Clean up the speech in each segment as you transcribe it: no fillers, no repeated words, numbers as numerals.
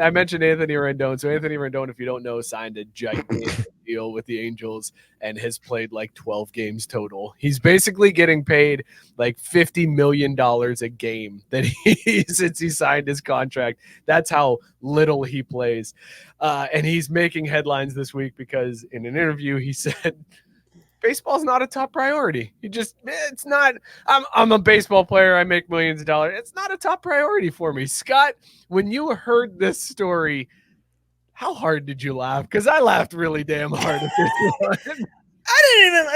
I mentioned Anthony Rendon. So Anthony Rendon, if you don't know, signed a gigantic deal with the Angels and has played like 12 games total. He's basically getting paid like $50 million a game that since he signed his contract. That's how little he plays. And he's making headlines this week because in an interview he said baseball's not a top priority. It's not. I'm a baseball player. I make millions of dollars. It's not a top priority for me. Scott, when you heard this story, how hard did you laugh? Because I laughed really damn hard at this one. I didn't even,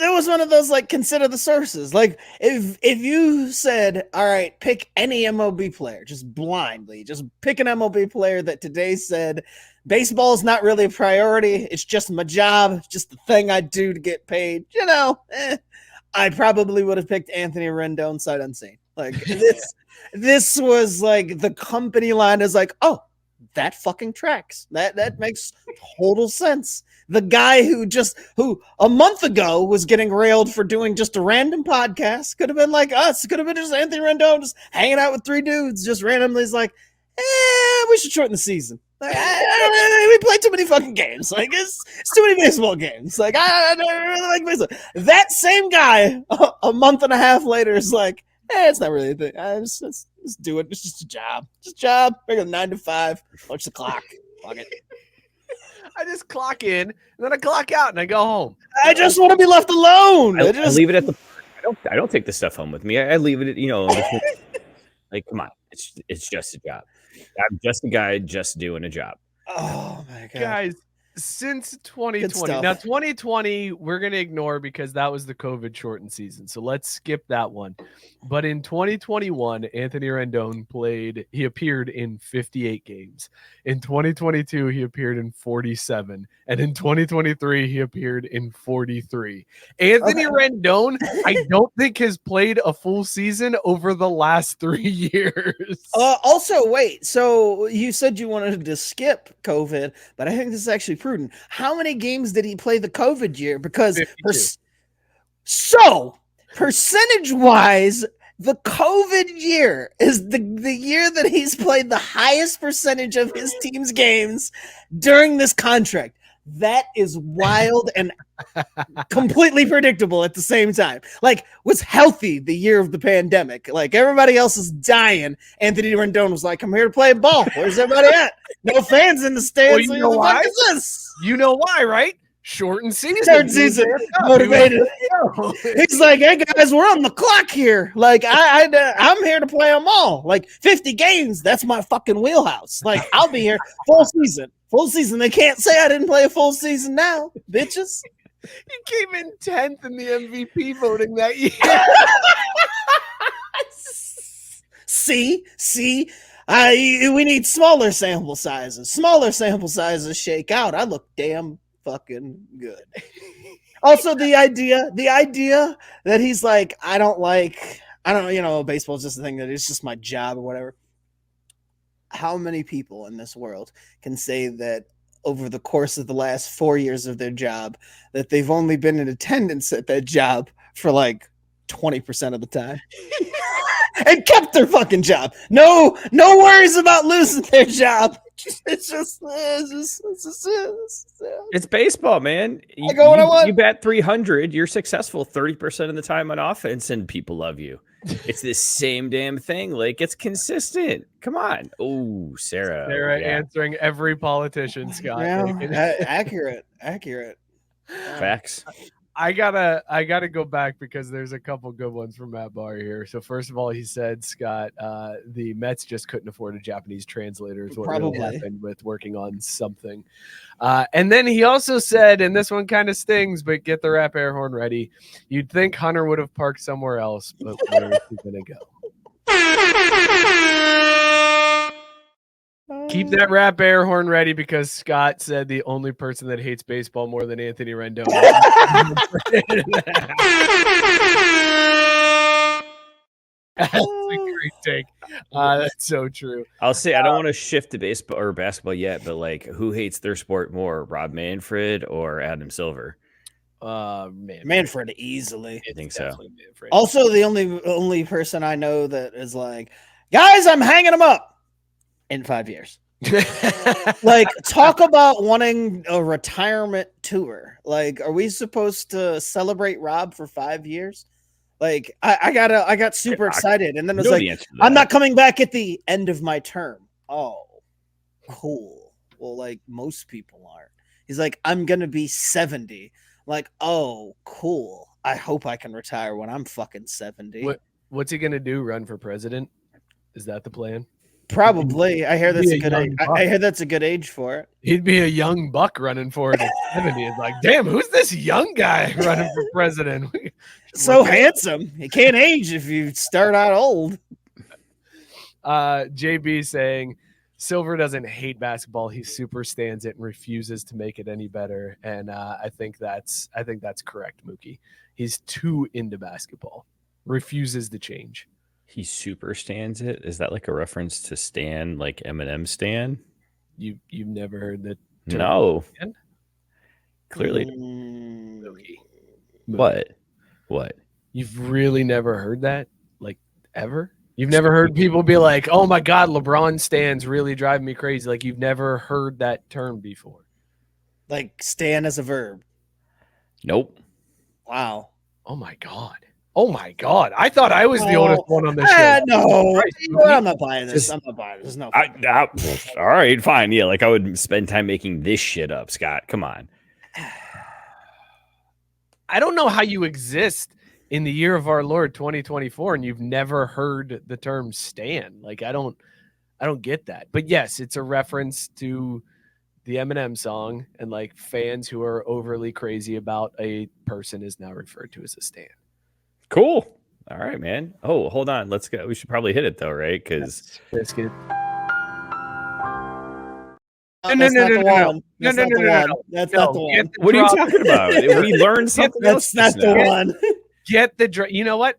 it was one of those, like, consider the sources. Like, if you said, all right, pick any MLB player, just blindly, just pick an MLB player that today said, baseball is not really a priority. It's just my job. It's just the thing I do to get paid. I probably would have picked Anthony Rendon sight unseen. Like, this was like the company line is like, oh, that fucking tracks. That makes total sense. The guy who a month ago was getting railed for doing just a random podcast could have been like us. Could have been just Anthony Rendon just hanging out with three dudes, just randomly is like, we should shorten the season. Like, we play too many fucking games. Like, it's too many baseball games. Like, I don't really like baseball. That same guy a month and a half later is like, it's not really a thing. Let's do it. It's just a job. Just a job. Regular 9 to 5. Watch the clock. Fuck it. I just clock in and then I clock out and I go home. I just want to be left alone. I leave it at the. I don't take the stuff home with me. I leave it at, like, come on. It's just a job. I'm just a guy just doing a job. Oh my God. Guys, since 2020. Now 2020 we're going to ignore because that was the COVID shortened season. So let's skip that one. But in 2021, Anthony Rendon appeared in 58 games. In 2022, he appeared in 47. And in 2023, he appeared in 43. Anthony Rendon, I don't think has played a full season over the last 3 years. Also, wait. So you said you wanted to skip COVID, but I think this is actually prudent. How many games did he play the COVID year? Because percentage-wise, the COVID year is the year that he's played the highest percentage of his team's games during this contract. That is wild and completely predictable at the same time. Like, was healthy the year of the pandemic. Like, everybody else is dying. Anthony Rendon was like, I'm here to play ball. Where's everybody at? No fans in the stands. Well, you know why? You know why, right? Shortened season. Motivated. He's like, hey guys, we're on the clock here. Like, I'm here to play them all. Like, 50 games, that's my fucking wheelhouse. Like, I'll be here full season. Full season. They can't say I didn't play a full season now, bitches. He came in 10th in the MVP voting that year. See, we need smaller sample sizes. Smaller sample sizes shake out. I look damn fucking good. Also, the idea that he's like, I don't, baseball's just a thing that it's just my job or whatever. How many people in this world can say that over the course of the last 4 years of their job that they've only been in attendance at that job for like 20% of the time and kept their fucking job? No worries about losing their job. It's baseball, man. I go when I want. You bat 300, you're successful 30% of the time on offense, and people love you. It's the same damn thing. Like, it's consistent. Come on. Oh, Sarah answering every politician, Scott. Yeah, accurate. Facts. I gotta go back because there's a couple good ones from Matt Barr here. So first of all, he said, Scott, the Mets just couldn't afford a Japanese translator. Is what really happened with working on something. And then he also said, and this one kind of stings, but get the rap air horn ready. You'd think Hunter would have parked somewhere else, but where is he gonna go? Keep that rap air horn ready because Scott said the only person that hates baseball more than Anthony Rendon. That's a great take. That's so true. I'll say I don't want to shift to baseball or basketball yet, but like, who hates their sport more, Rob Manfred or Adam Silver? Manfred easily. I think so. Manfred. Also, the only person I know that is like, guys, I'm hanging them up in 5 years. Like, talk about wanting a retirement tour. Like, are we supposed to celebrate Rob for 5 years? Like, I got super excited, and then it was know like, the answer to I'm that. not coming back at the end of my term. Oh, cool. Well, like, most people aren't. He's like, I'm gonna be 70. Like, oh, cool. I hope I can retire when I'm fucking 70. What's he gonna do? Run for president? Is that the plan? Probably. I hear He'd be that's a a good age. young buck. I hear that's a good age for it. He'd be a young buck running for it at 70. It's like, damn, who's this young guy running for president? So handsome. You can't age if you start out old. JB saying Silver doesn't hate basketball. He super stands it and refuses to make it any better. And I think that's correct, Mookie. He's too into basketball. Refuses to change. He super stands it. Is that like a reference to Stan, like Eminem Stan? You've never heard that term? No. Stan? Clearly. Mookie. What? You've really never heard that? Like, ever? You've never heard people be like, oh my God, LeBron stands really driving me crazy. Like, you've never heard that term before. Like, stand as a verb. Nope. Wow. Oh my God. I thought I was the oldest one on this show. No. Christ, I'm not buying this. I'm not buying this. No. All right, fine. Yeah, like I would spend time making this shit up, Scott. Come on. I don't know how you exist in the year of our Lord 2024 and you've never heard the term stan. Like, I don't get that. But yes, it's a reference to the Eminem song, and like fans who are overly crazy about a person is now referred to as a stan. Cool. All right, man. Oh, hold on. Let's go. We should probably hit it though, right? Because Biscuit. That's not the one. That's not the one. what are you talking about? We learned something else. That's not the one. Get the drop. You know what?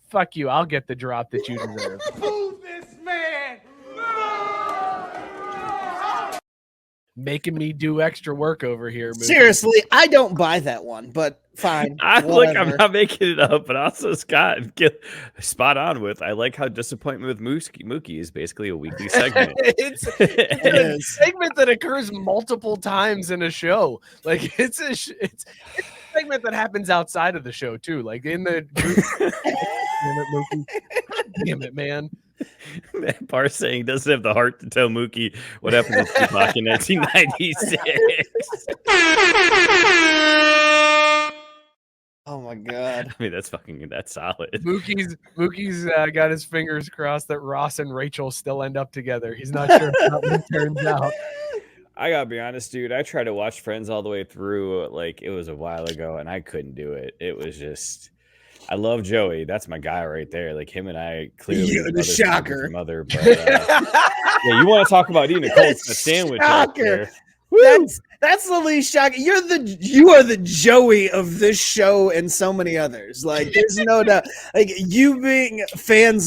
Fuck you. I'll get the drop that you deserve. Who's this man? Making me do extra work over here. Mookie. Seriously, I don't buy that one, but fine. Look, I'm not making it up, but also Scott spot on with. I like how disappointment with Mookie is basically a weekly segment. it's a segment that occurs multiple times in a show. Like it's a segment that happens outside of the show too. Like in the damn it, man. Bar saying doesn't have the heart to tell Mookie what happened to Tupac in 1996. Oh my God. I mean, that's solid. Mookie's got his fingers crossed that Ross and Rachel still end up together. He's not sure how it turns out. I gotta be honest, dude. I tried to watch Friends all the way through. Like it was a while ago, and I couldn't do it. It was just. I love Joey. That's my guy right there. Like him and I clearly the shocker. Mother, but yeah, you want to talk about eating a cold sandwich? Shocker. That's the least shocking. You are the Joey of this show and so many others. Like there's no doubt. Like you being a fan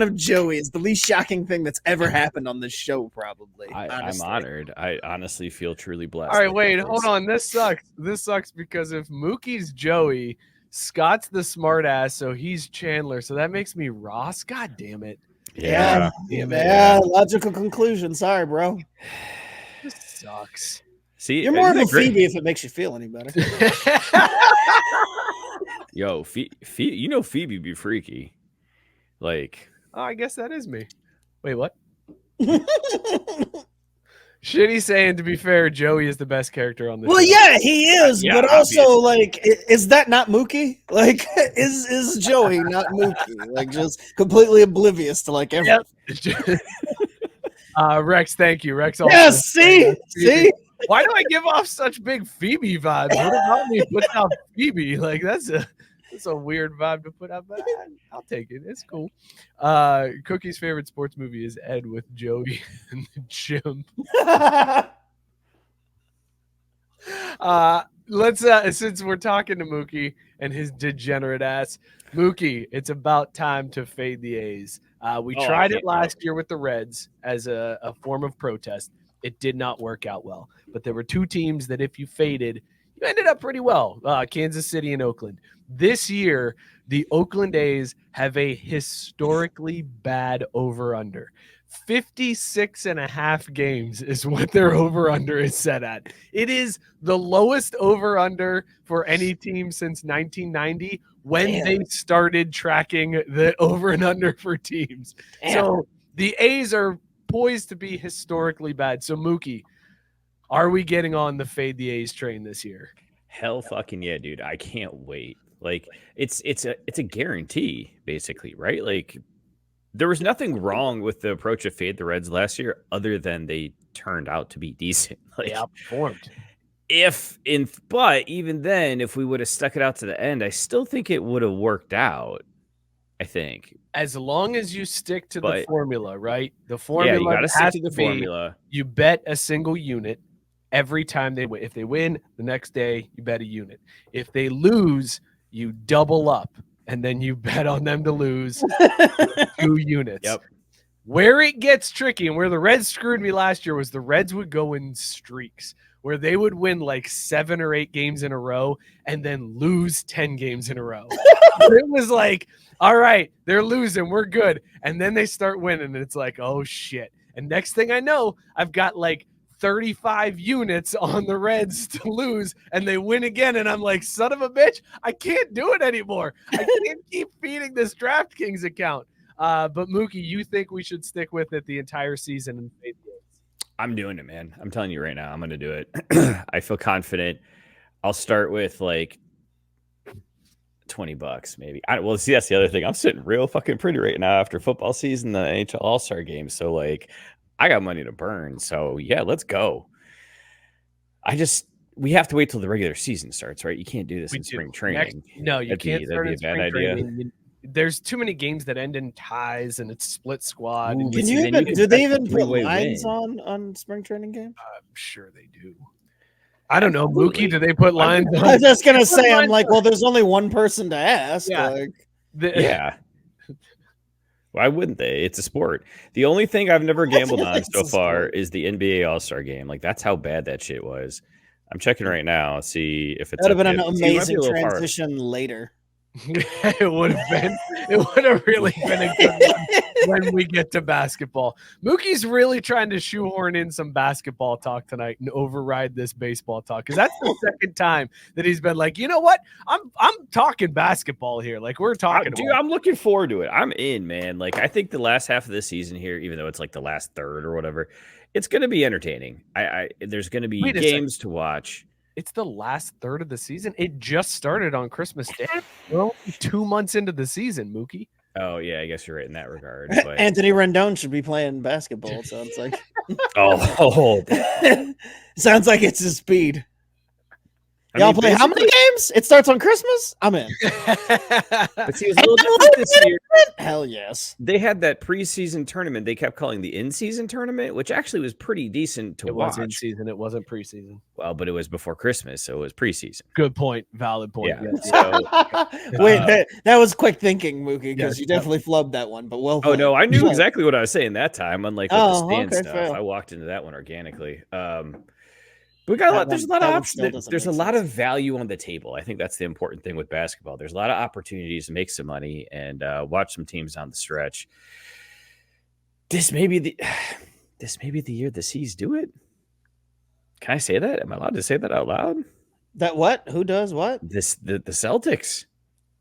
of Joey is the least shocking thing that's ever happened on this show. Probably. I'm honored. I honestly feel truly blessed. All right, wait, hold on. This sucks. This sucks because if Mookie's Joey, Scott's the smart ass, so he's Chandler. So that makes me Ross. God damn it. Yeah. Yeah. Logical conclusion. Sorry, bro. This sucks. See, you're more of a Phoebe if it makes you feel any better. Yo, Phoebe be freaky. Like, oh, I guess that is me. Wait, what? Shitty saying, to be fair, Joey is the best character on the show. Well, yeah, he is, yeah, but obviously. also, like, is that not Mookie? Like, is Joey not Mookie? Like, just completely oblivious to, like, everything. Yep. Rex, thank you. Rex also. Yes, see? Why do I give off such big Phoebe vibes? What about me putting out Phoebe? Like, that's a weird vibe to put out, but I'll take it. It's cool. Cookie's favorite sports movie is Ed with Joey and the Chimp. Let's since we're talking to Mookie and his degenerate ass, Mookie, it's about time to fade the A's. We tried it last year with the Reds as a form of protest. It did not work out well, but there were two teams that if you faded, you ended up pretty well. Kansas City and Oakland. This year, the Oakland A's have a historically bad over-under. 56.5 games is what their over-under is set at. It is the lowest over-under for any team since 1990 when they started tracking the over and under for teams. So the A's are poised to be historically bad. So Mookie, are we getting on the fade the A's train this year? Hell fucking yeah, dude. I can't wait. Like it's a guarantee, basically, right? Like there was nothing wrong with the approach of fade the Reds last year, other than they turned out to be decent. Like, they outperformed. But even then, if we would have stuck it out to the end, I still think it would have worked out. I think as long as you stick to the formula, right? The formula, you got to stick to the formula. You bet a single unit every time they win. If they win, the next day you bet a unit. If they lose, you double up, and then you bet on them to lose 2 units. Yep. Where it gets tricky and where the Reds screwed me last year was the Reds would go in streaks where they would win like 7 or 8 games in a row and then lose 10 games in a row. It was like, all right, they're losing, we're good. And then they start winning, and it's like, oh shit. And next thing I know, I've got like 35 units on the Reds to lose, and they win again. And I'm like, son of a bitch, I can't do it anymore. I can't keep feeding this DraftKings account. But Mookie, you think we should stick with it the entire season and fade the A's? I'm doing it, man. I'm telling you right now, I'm going to do it. I feel confident. I'll start with like $20 maybe. Well, see, that's the other thing. I'm sitting real fucking pretty right now after football season, the NHL All-Star game. So like, I got money to burn. So yeah, let's go. We have to wait till the regular season starts, right? You can't do this in spring training. You can't start in spring training. There's too many games that end in ties, and it's split squad. Ooh, do they even put lines on spring training games? I'm sure they do. I don't know, Mookie. Do they put lines on? I was just gonna say, I'm like, well, there's only one person to ask. Yeah. Yeah. Why wouldn't they? It's a sport. The only thing I've never gambled on so far is the NBA All-Star game. Like, that's how bad that shit was. I'm checking right now, see if it's. That would have been an amazing transition later. It would have been. It would have really been a good one when we get to basketball. Mookie's really trying to shoehorn in some basketball talk tonight and override this baseball talk, because that's the second time that he's been like, you know what? I'm talking basketball here. Like, we're talking. Dude, I'm looking forward to it. I'm in, man. Like, I think the last half of the season here, even though it's like the last third or whatever, it's going to be entertaining. There's going to be games to watch. It's the last third of the season. It just started on Christmas Day. We're only 2 months into the season, Mookie. Oh, yeah, I guess you're right in that regard. But... Anthony Rendon should be playing basketball, it sounds like. Sounds like it's his speed. Y'all play how many games? It starts on Christmas? I'm in. But see, it was a little different this year. Hell yes. They had that preseason tournament they kept calling the in-season tournament, which actually was pretty decent to watch. It was in-season. It wasn't preseason. Well, but it was before Christmas, so it was preseason. Good point. Valid point. Yeah. So, wait, that was quick thinking, Mookie, because you definitely flubbed that one. But well. Oh, no, I knew exactly what I was saying that time, unlike with the stand stuff. Fair. I walked into that one organically. We got a lot. There's a lot of options. There's a lot of value on the table. I think that's the important thing with basketball. There's a lot of opportunities to make some money and watch some teams down the stretch. This may be the year the C's do it. Can I say that? Am I allowed to say that out loud? That what? Who does what? The Celtics.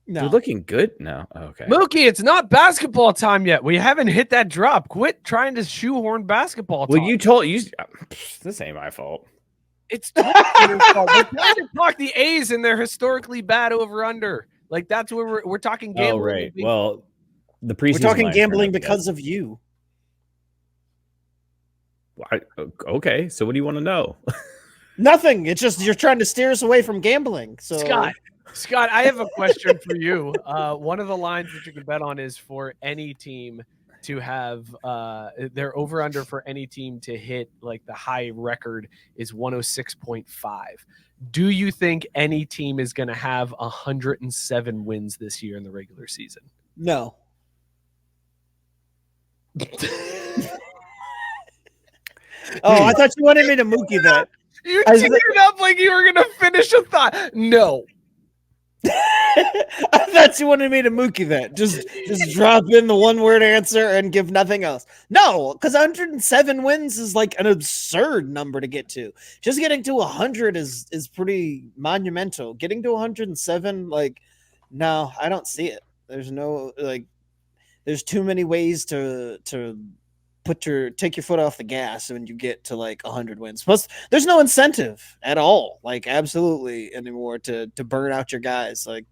No. They're looking good. No. Okay. Mookie, it's not basketball time yet. We haven't hit that drop. Quit trying to shoehorn basketball talk. Well, you told you. This ain't my fault. It's totally your fault. We're trying to talk the A's and their historically bad over-under. Like, that's where we're talking gambling. Oh, right. Well, the preseason. We're talking gambling because of you. Okay, so what do you want to know? Nothing. It's just you're trying to steer us away from gambling. So Scott, I have a question for you. One of the lines that you can bet on is for any team to have their over-under for any team to hit like the high record is 106.5. Do you think any team is going to have 107 wins this year in the regular season? No. I thought you wanted me to Mookie that. You teed it up like you were going to finish a thought. No. I thought you wanted me to Mookie that. Just drop in the one-word answer and give nothing else. No, because 107 wins is like an absurd number to get to. Just getting to 100 is pretty monumental. Getting to 107, like, no, I don't see it. There's no like. There's too many ways to take your foot off the gas when you get to like 100 wins. Plus, there's no incentive at all, like absolutely anymore to burn out your guys. Like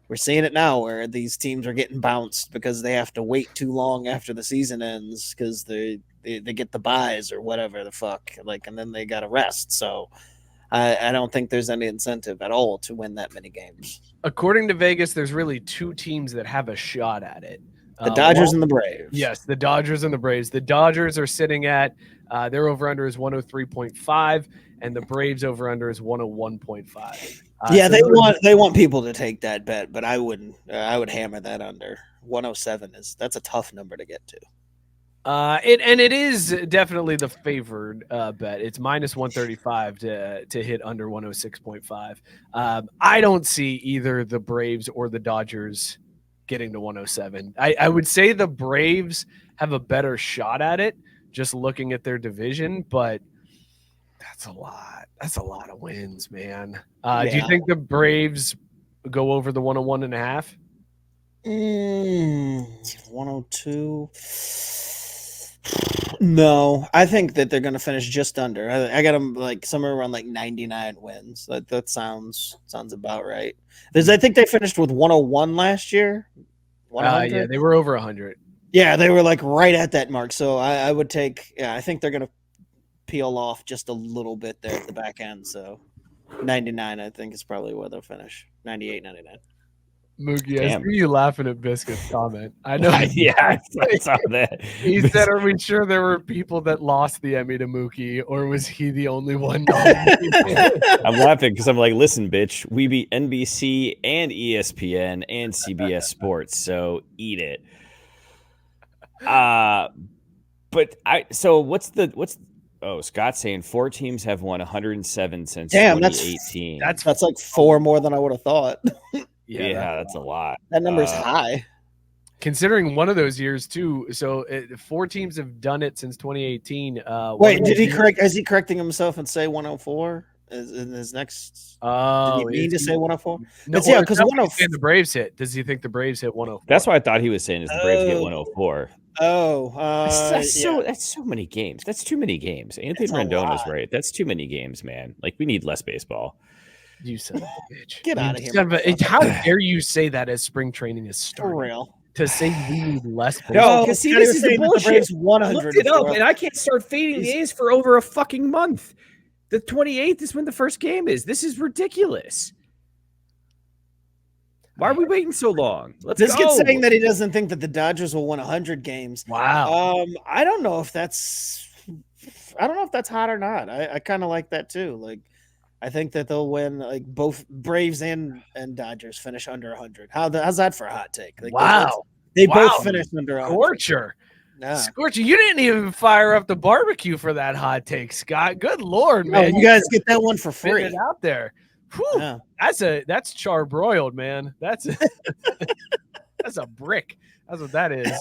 we're seeing it now where these teams are getting bounced because they have to wait too long after the season ends because they get the buys or whatever the fuck, like, and then they got to rest. So I don't think there's any incentive at all to win that many games. According to Vegas, there's really two teams that have a shot at it. The Dodgers and the Braves. Yes, the Dodgers and the Braves. The Dodgers are sitting at their over-under is 103.5, and the Braves over-under is 101.5. Yeah, so they want people to take that bet, but I wouldn't. I would hammer that under. 107 that's a tough number to get to. It is definitely the favored bet. It's minus 135 to hit under 106.5. I don't see either the Braves or the Dodgers getting to 107. I would say the Braves have a better shot at it just looking at their division, but that's a lot. That's a lot of wins, man. Do you think the Braves go over the 101.5? 102. No, I think that they're going to finish just under. I got them like somewhere around like 99 wins. That sounds about right. I think they finished with 101 last year. Yeah, they were over 100. Yeah, they were like right at that mark. So I would take. Yeah, I think they're going to peel off just a little bit there at the back end. So 99, I think, is probably where they'll finish. 98, 99. Mookie, I see you laughing at Biscuit's comment. I know. Yeah, I saw that. He said, "Are we sure there were people that lost the Emmy to Mookie, or was he the only one?" I'm laughing because I'm like, listen, bitch, we beat NBC and ESPN and CBS Sports, so eat it. Scott's saying 4 teams have won 107 since 2018. That's like 4 more than I would have thought. Yeah, that's a lot. That number's high. Considering one of those years too, so 4 teams have done it since 2018. Wait, did he correct? Is he correcting himself and say 104? In his next? Did he mean to say 104? No, yeah, because 104. The Braves hit. Does he think the Braves hit 104? That's what I thought he was saying. Is the Braves get 104? That's so many games. That's too many games. Anthony Rendon is right. That's too many games, man. Like we need less baseball. You son of a bitch. Get out of here. How dare you say that as spring training is starting? For real. To say we need less baseball. No, because see, this is the bullshit. 100 looked it up, and I can't start fading the A's for over a fucking month. The 28th is when the first game is. This is ridiculous. Why are we waiting so long? Let's go. Biscuit's saying that he doesn't think that the Dodgers will win 100 games. Wow. I don't know if that's hot or not. I kind of like that too. Like, I think that they'll win. Like both Braves and Dodgers finish under 100. How's that for a hot take? Like, wow. They both finished under 100. Scorcher. Yeah. Scorcher, you didn't even fire up the barbecue for that hot take, Scott. Good Lord, man. You guys get that one for free. It out there. Whew. Yeah. That's charbroiled, man. That's a brick. That's what that is.